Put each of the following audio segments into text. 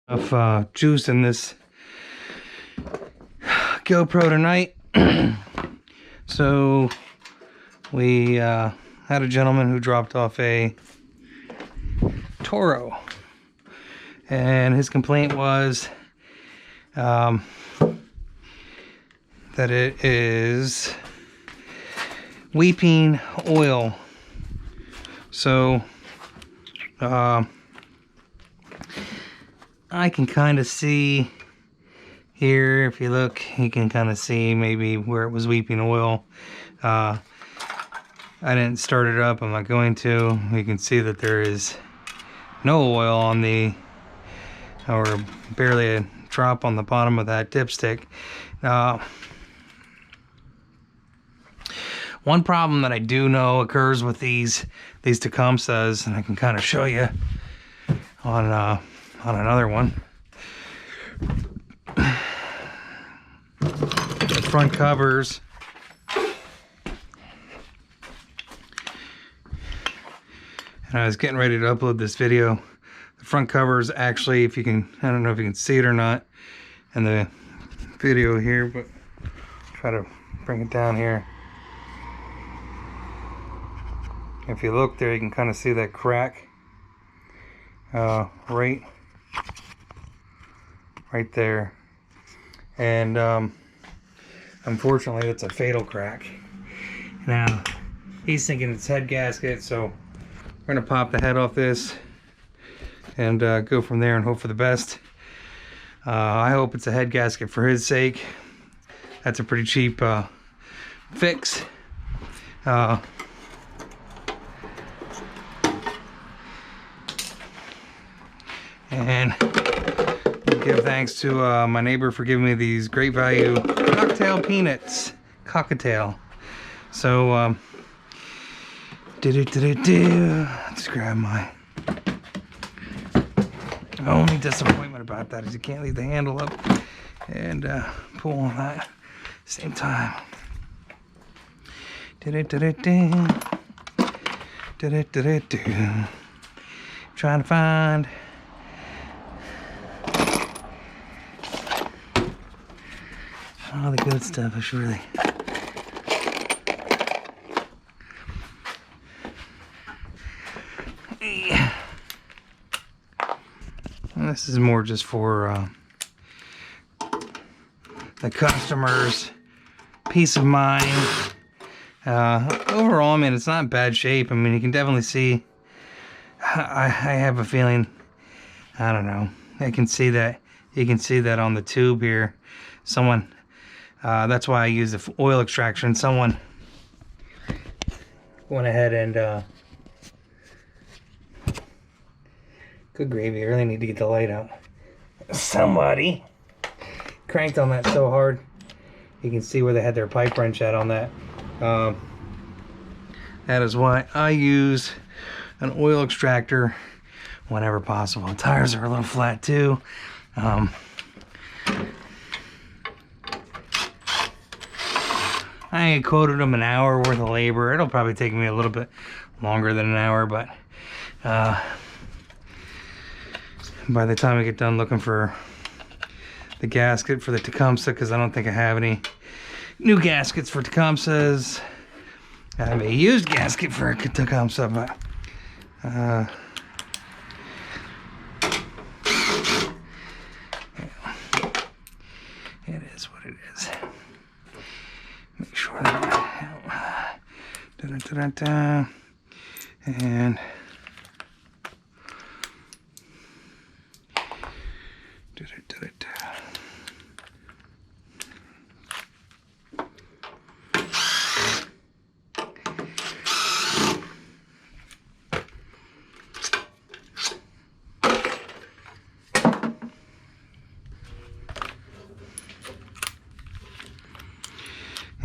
Of juice in this GoPro tonight. So we had a gentleman who dropped off a Toro, and his complaint was that it is weeping oil. So I can kind of see here, if you look, you can kind of see maybe where it was weeping oil. I didn't start it up, I'm not going to. You can see that there is no oil on the, or barely a drop on the bottom of that dipstick. One problem that I do know occurs with these Tecumsehs, and I can kind of show you on another one. The front covers, and I was getting ready to upload this video. The front covers actually, if you can, I don't know if you can see it or not in the video here, but try to bring it down here. If you look there, you can kind of see that crack right there, and unfortunately it's a fatal crack. Now he's thinking it's head gasket, so we're gonna pop the head off this and go from there and hope for the best. I hope it's a head gasket for his sake. That's a pretty cheap fix. And give thanks to my neighbor for giving me these great value cocktail peanuts. Cocktail. So, let's grab my only disappointment about that is you can't leave the handle up and pull on that at the same time. Trying to find all the good stuff. I should really this is more just for the customers' peace of mind. Overall, I mean, it's not in bad shape. I mean, you can definitely see. I have a feeling, I don't know, I can see that. You can see that on the tube here. Someone, that's why I use the oil extraction. Someone went ahead and good gravy, I really need to get the light out. Somebody cranked on that so hard. You can see where they had their pipe wrench at on that. That is why I use an oil extractor whenever possible. The tires are a little flat too. I quoted them an hour worth of labor. It'll probably take me a little bit longer than an hour, but by the time I get done looking for the gasket for the Tecumseh, because I don't think I have any new gaskets for Tecumsehs. I have a used gasket for a Tecumseh, but it is what it is. Make sure that and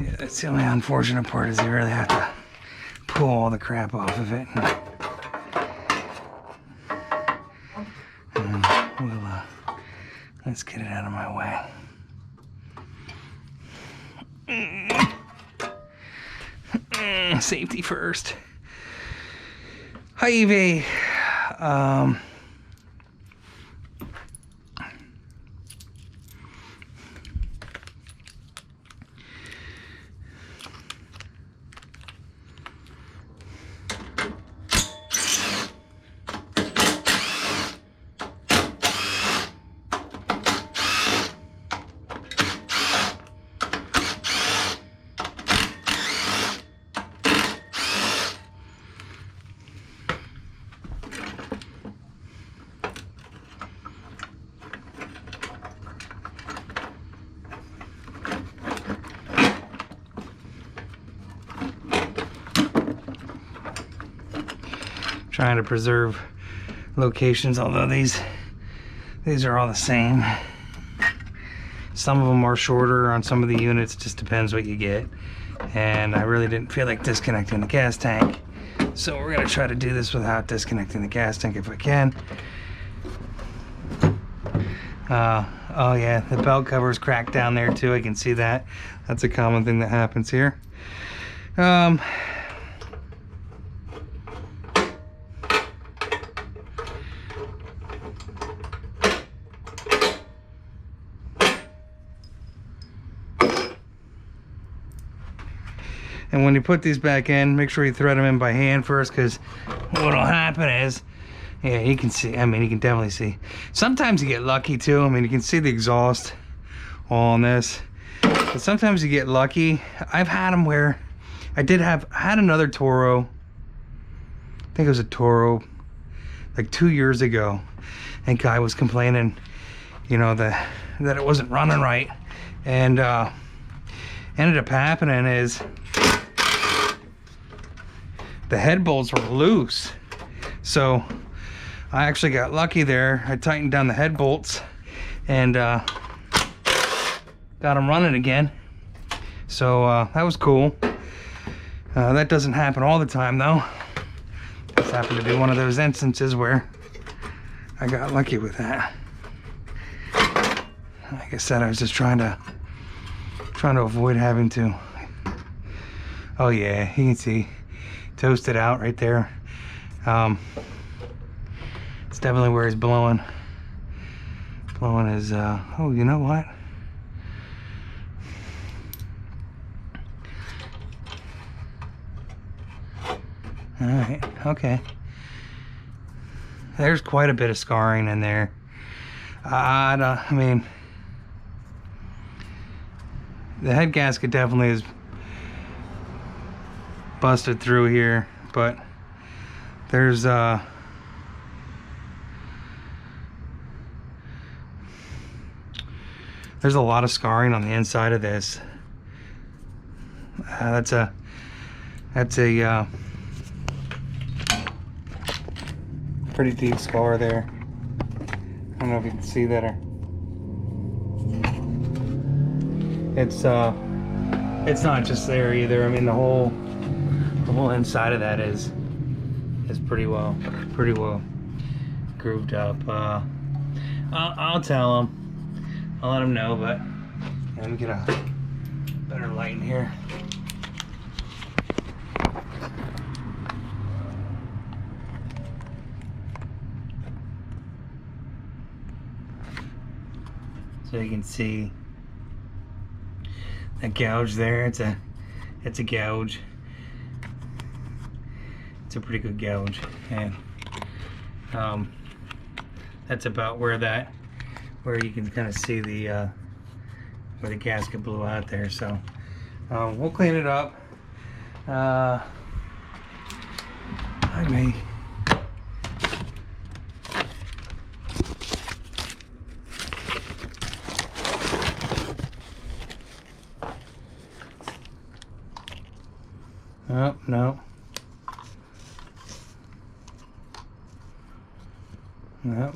yeah, that's the only unfortunate part, is you really have to pull all the crap off of it. And we'll let's get it out of my way. Safety first. Hy-vee. trying to preserve locations, although these are all the same. Some of them are shorter on some of the units, just depends what you get. And I really didn't feel like disconnecting the gas tank, so we're gonna try to do this without disconnecting the gas tank if I can. Oh yeah, the belt cover's cracked down there too. I can see that. That's a common thing that happens here. And when you put these back in, make sure you thread them in by hand first, because what'll happen is, yeah, you can see, I mean, you can definitely see. Sometimes you get lucky too. I mean, you can see the exhaust all on this. But sometimes you get lucky. I've had them where I had another Toro. I think it was a Toro like 2 years ago. And guy was complaining, you know, that it wasn't running right. And ended up happening is the head bolts were loose. So I actually got lucky there. I tightened down the head bolts and got them running again. So that was cool. That doesn't happen all the time though. This happened to be one of those instances where I got lucky with that. Like I said, I was just trying to avoid having to. Oh yeah, you can see toasted out right there. It's definitely where he's blowing his oh, you know what, all right, okay, there's quite a bit of scarring in there. I mean, the head gasket definitely is busted through here, but there's a lot of scarring on the inside of this. That's a pretty deep scar there. I don't know if you can see that, or it's not just there either. I mean, the whole inside of that is pretty well grooved up. I'll tell him. I'll let him know, but let me get a better light in here. So you can see that gouge there. It's a gouge. It's a pretty good gouge, and that's about where you can kind of see the where the gasket blew out there. So we'll clean it up. I may oh, no. Nope.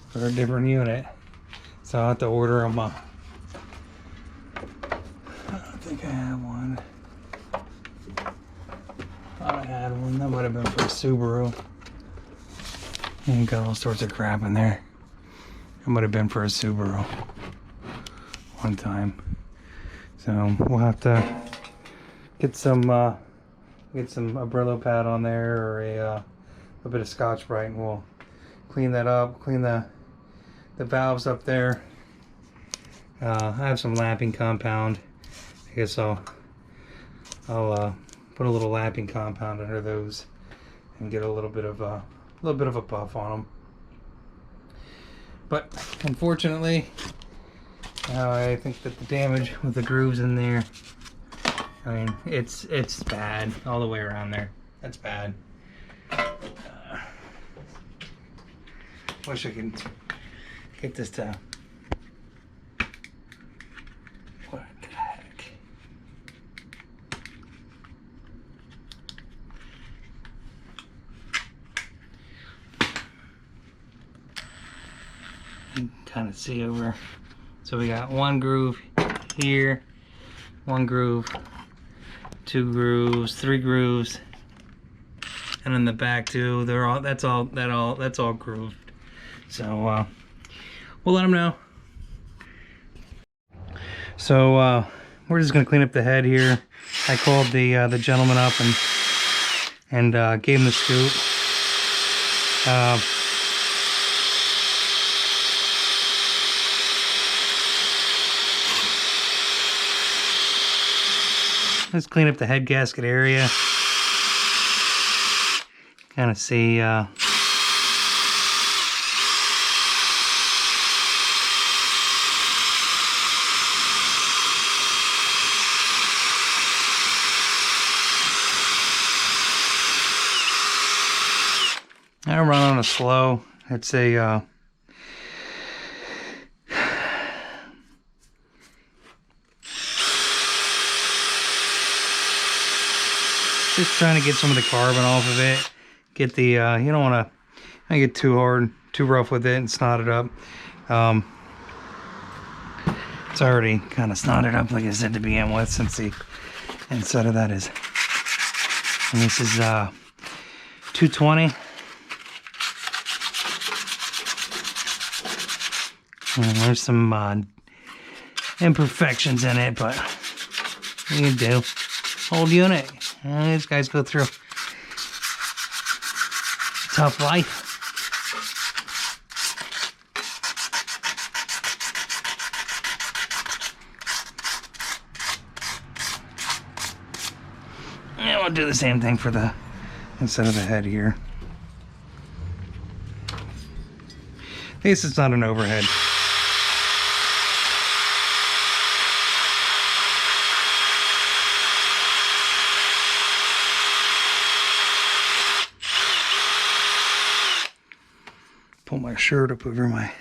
For a different unit, so I'll have to order them up. I don't think I have one. Thought I had one. That might have been for a Subaru. And got all sorts of crap in there. It might have been for a Subaru one time. So we'll have to get some Brillo pad on there, or a bit of Scotch-Brite, and we'll clean that up, clean the valves up there. I have some lapping compound. I guess I'll put a little lapping compound under those and get a little bit of a buff on them. But unfortunately, I think that the damage with the grooves in there, I mean, it's bad all the way around there. That's bad. Wish I could get this to. What the heck? You can kind of see over. So we got one groove here, one groove, two grooves, three grooves, and in the back too. They're all that's all grooved. So we'll let them know. So we're just gonna clean up the head here. I called the gentleman up and gave him the scoop. Let's clean up the head gasket area. Kind of see I run on a slow. It's a just trying to get some of the carbon off of it. Get the you don't want to get too hard, too rough with it and snot it up. It's already kind of snotted up, like I said, to begin with, since the inside of that is. And this is 220. And there's some imperfections in it, but what do you do? Old unit. These guys go through tough life. And we'll do the same thing for the inside of the head here. At least it's not an overhead. Pull my shirt up over my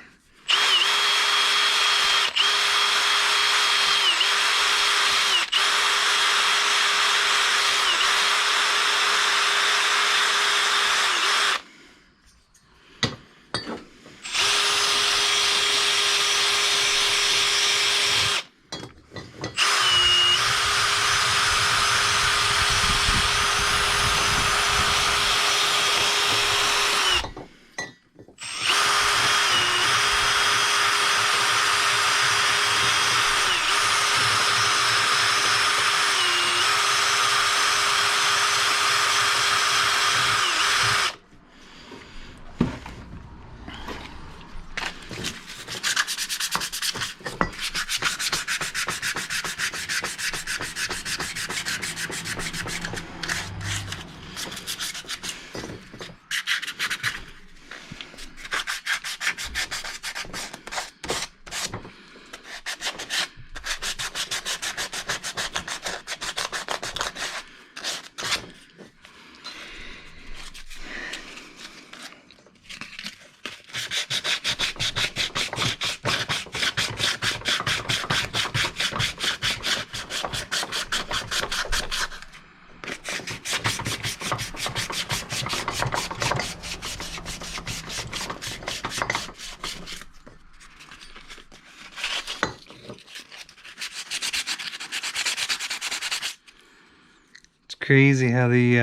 crazy how the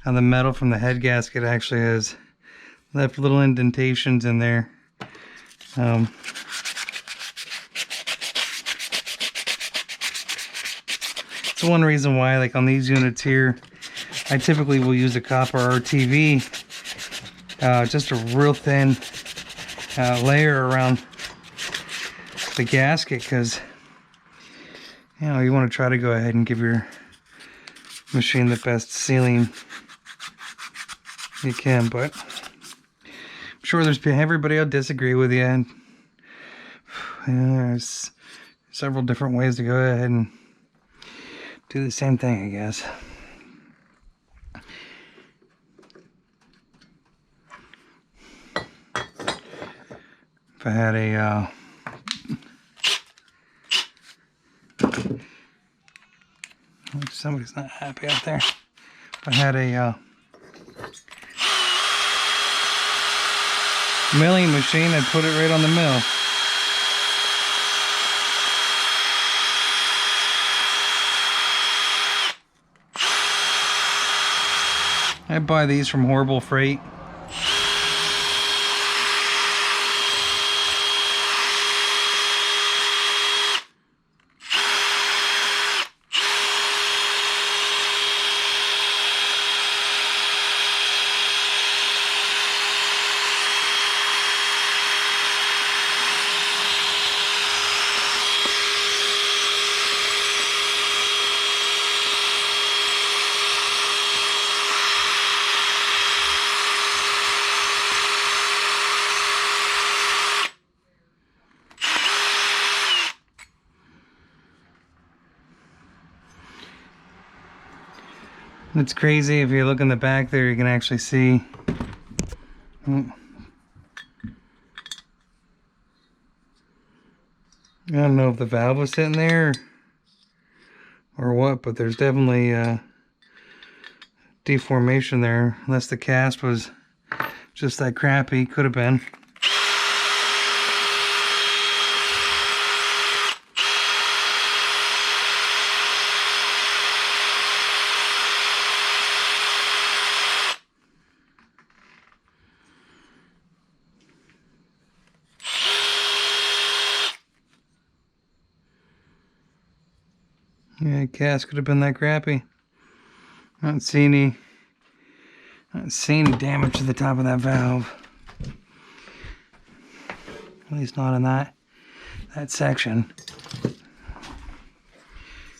how the metal from the head gasket actually has left little indentations in there. It's one reason why, like on these units here, I typically will use a copper RTV, just a real thin layer around the gasket, because you know you want to try to go ahead and give your machine the best sealing you can, but I'm sure everybody will disagree with you, and there's several different ways to go ahead and do the same thing, I guess. If I had a somebody's not happy out there. If I had a milling machine, I'd put it right on the mill. I buy these from Horrible Freight. It's crazy. If you look in the back there, you can actually see. I don't know if the valve was sitting there or what, but there's definitely deformation there. Unless the cast was just that crappy, could have been. Yeah, cast could have been that crappy. I don't see any damage to the top of that valve. At least not in that section.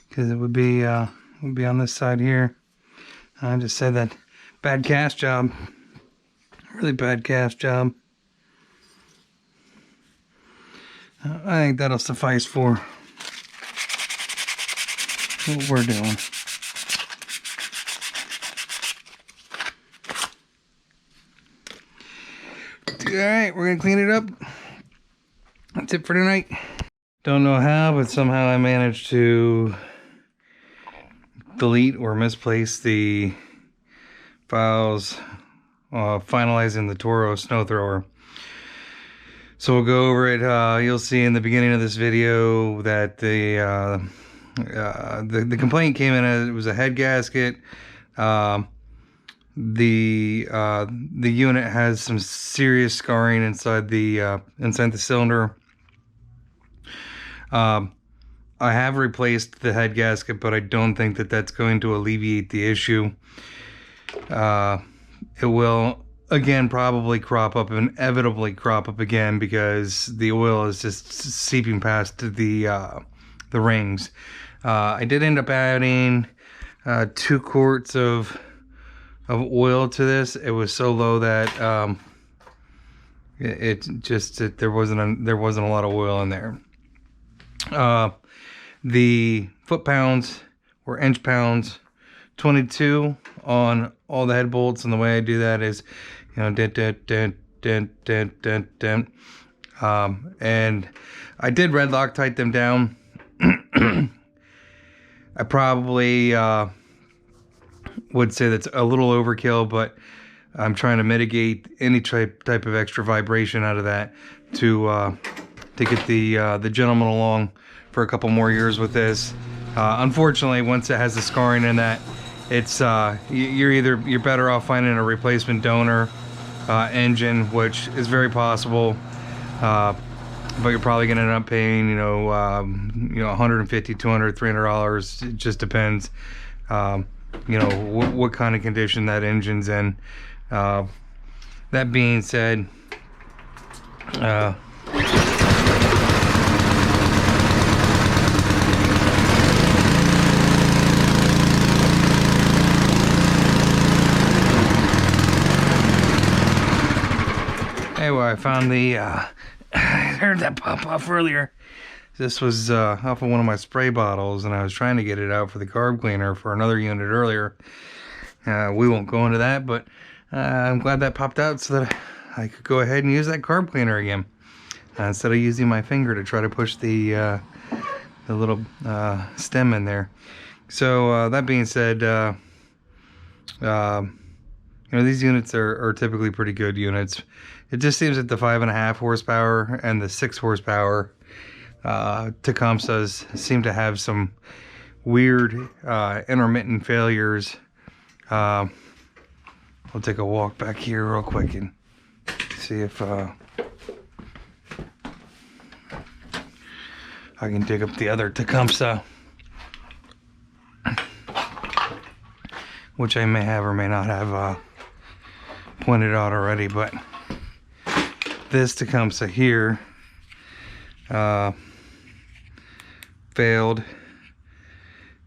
Because it would be on this side here. I just said that bad cast job. Really bad cast job. I think that'll suffice for what we're doing. Alright, we're gonna clean it up. That's it for tonight. Don't know how, but somehow I managed to delete or misplace the files finalizing the Toro snow thrower. So we'll go over it. You'll see in the beginning of this video that the complaint came in as it was a head gasket. The unit has some serious scarring inside the cylinder. I have replaced the head gasket, but I don't think that that's going to alleviate the issue. It will again probably crop up, inevitably crop up again, because the oil is just seeping past the rings. I did end up adding 2 quarts of oil to this. It was so low that there wasn't a lot of oil in there. The foot pounds or inch pounds 22 on all the head bolts, and the way I do that is, you know, dent, and I did red Loctite them down. I probably would say that's a little overkill, but I'm trying to mitigate any type of extra vibration out of that to get the gentleman along for a couple more years with this. Unfortunately, once it has the scarring in that, it's you're better off finding a replacement donor engine, which is very possible, but you're probably going to end up paying, you know, $150, $200, $300. It just depends, you know, what kind of condition that engine's in. That being said, anyway, I found the I heard that pop off earlier. This was off of one of my spray bottles, and I was trying to get it out for the carb cleaner for another unit earlier. We won't go into that, but I'm glad that popped out so that I could go ahead and use that carb cleaner again, instead of using my finger to try to push the little stem in there. So that being said, you know, these units are typically pretty good units. It just seems that the 5.5 horsepower and the 6 horsepower Tecumsehs seem to have some weird intermittent failures. We'll take a walk back here real quick and see if I can dig up the other Tecumseh, which I may have or may not have pointed out already. But this Tecumseh here failed,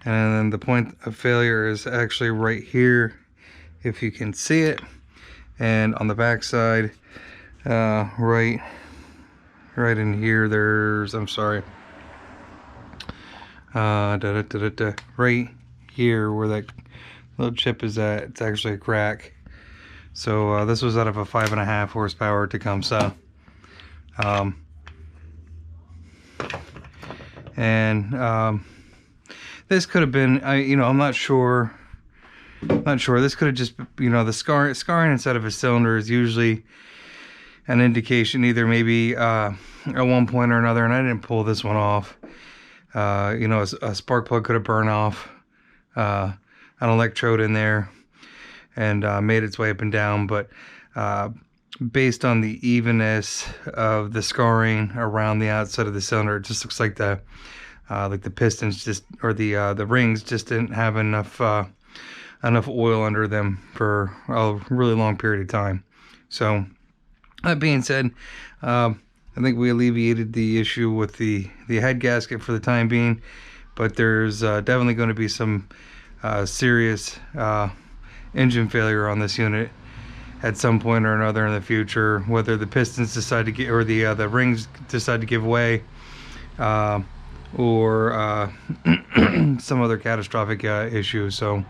and then the point of failure is actually right here, if you can see it, and on the back side, right in here, there's, I'm sorry, right here where that little chip is at, it's actually a crack. So this was out of a 5.5 horsepower Tecumseh. This could have been, I'm not sure. This could have just, the scarring inside of a cylinder is usually an indication, either maybe at one point or another, and I didn't pull this one off. A spark plug could have burned off an electrode in there and made its way up and down, but based on the evenness of the scarring around the outside of the cylinder, it just looks like the pistons just, or the rings just didn't have enough oil under them for a really long period of time. So that being said, I think we alleviated the issue with the head gasket for the time being, but there's definitely going to be some serious engine failure on this unit at some point or another in the future, whether the pistons decide to get, or the rings decide to give way, or some other catastrophic issue. So